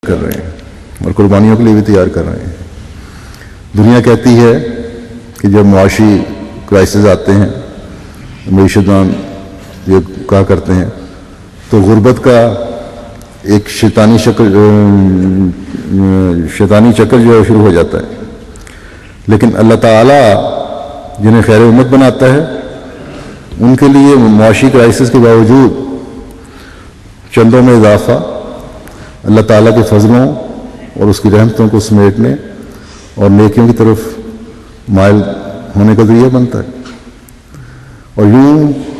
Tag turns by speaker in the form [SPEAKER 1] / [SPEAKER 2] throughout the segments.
[SPEAKER 1] کر رہے ہیں اور قربانیوں کے لیے بھی تیار کر رہے ہیں. دنیا کہتی ہے کہ جب معاشی کرائسس آتے ہیں، معیشت دان یہ کہا کرتے ہیں، تو غربت کا ایک شیطانی چکر جو ہے شروع ہو جاتا ہے. لیکن اللہ تعالیٰ جنہیں خیر امت بناتا ہے ان کے لیے معاشی کرائسس کے باوجود چندوں میں اضافہ اللہ تعالیٰ کے فضلوں اور اس کی رحمتوں کو سمیٹنے اور نیکیوں کی طرف مائل ہونے کا ذریعہ بنتا ہے. اور یوں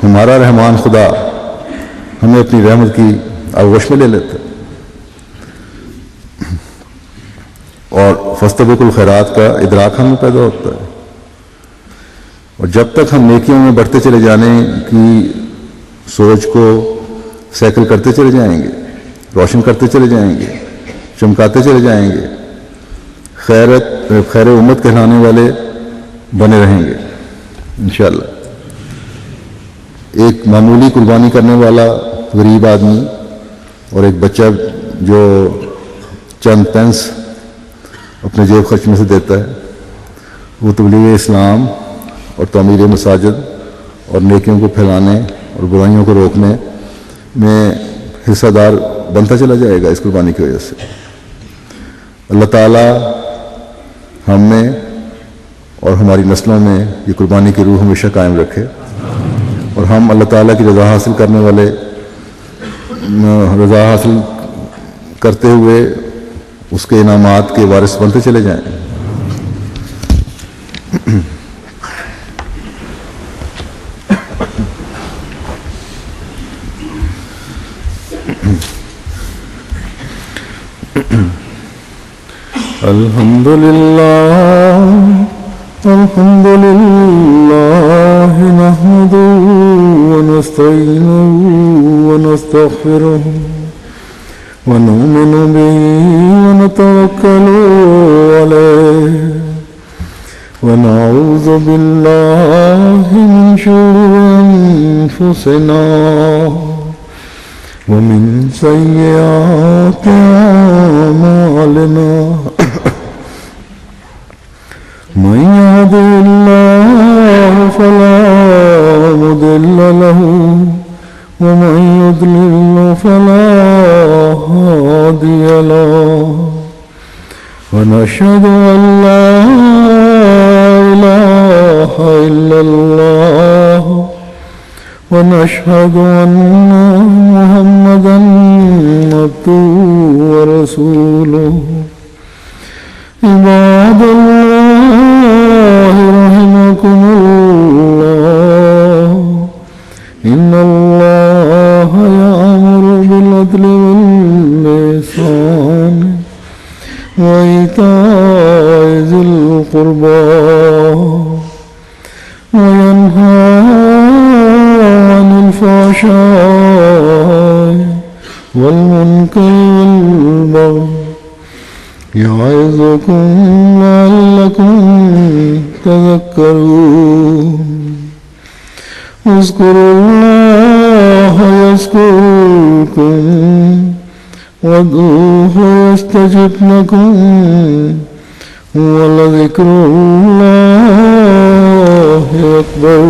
[SPEAKER 1] ہمارا رحمان خدا ہمیں اپنی رحمت کی آغوش میں لے لیتا ہے اور فاستبقوا الخیرات کا ادراک ہم میں پیدا ہوتا ہے. اور جب تک ہم نیکیوں میں بڑھتے چلے جانے کی سوچ کو سیکل کرتے چلے جائیں گے، روشن کرتے چلے جائیں گے، چمکاتے چلے جائیں گے، خیر امت کہلانے والے بنے رہیں گے انشاءاللہ. ایک معمولی قربانی کرنے والا غریب آدمی اور ایک بچہ جو چند پینس اپنے جیب خرچ میں سے دیتا ہے، وہ تبلیغ اسلام اور تعمیر مساجد اور نیکیوں کو پھیلانے اور برائیوں کو روکنے میں حصہ دار بنتا چلا جائے گا اس قربانی کی وجہ سے. اللہ تعالیٰ ہم میں اور ہماری نسلوں میں یہ قربانی کی روح ہمیشہ قائم رکھے اور ہم اللہ تعالیٰ کی رضا حاصل کرنے والے، رضا حاصل کرتے ہوئے اس کے انعامات کے وارث بنتے چلے جائیں. الحمد لله نحمده ونستعينه ونستغفره ونؤمن به ونتوكل عليه ونعوذ بالله من شرور أنفسنا ومن سيئات أعمالنا من يهده الله فلا مضل له ومن يضلل فلا هادي له ونشهد أن لا إله إلا الله ونشهد أن محمدا عبده ورسوله. عباد الله رحمكم الله إن الله يأمر بالعدل والإحسان وإيتاء ذي القربى وينهى عن الفحشاء والمنكر والبغي يعظكم لعلكم تذكرون. اذكروا الله يذكركم وادعوه يستجب لكم ولذكر الله أكبر.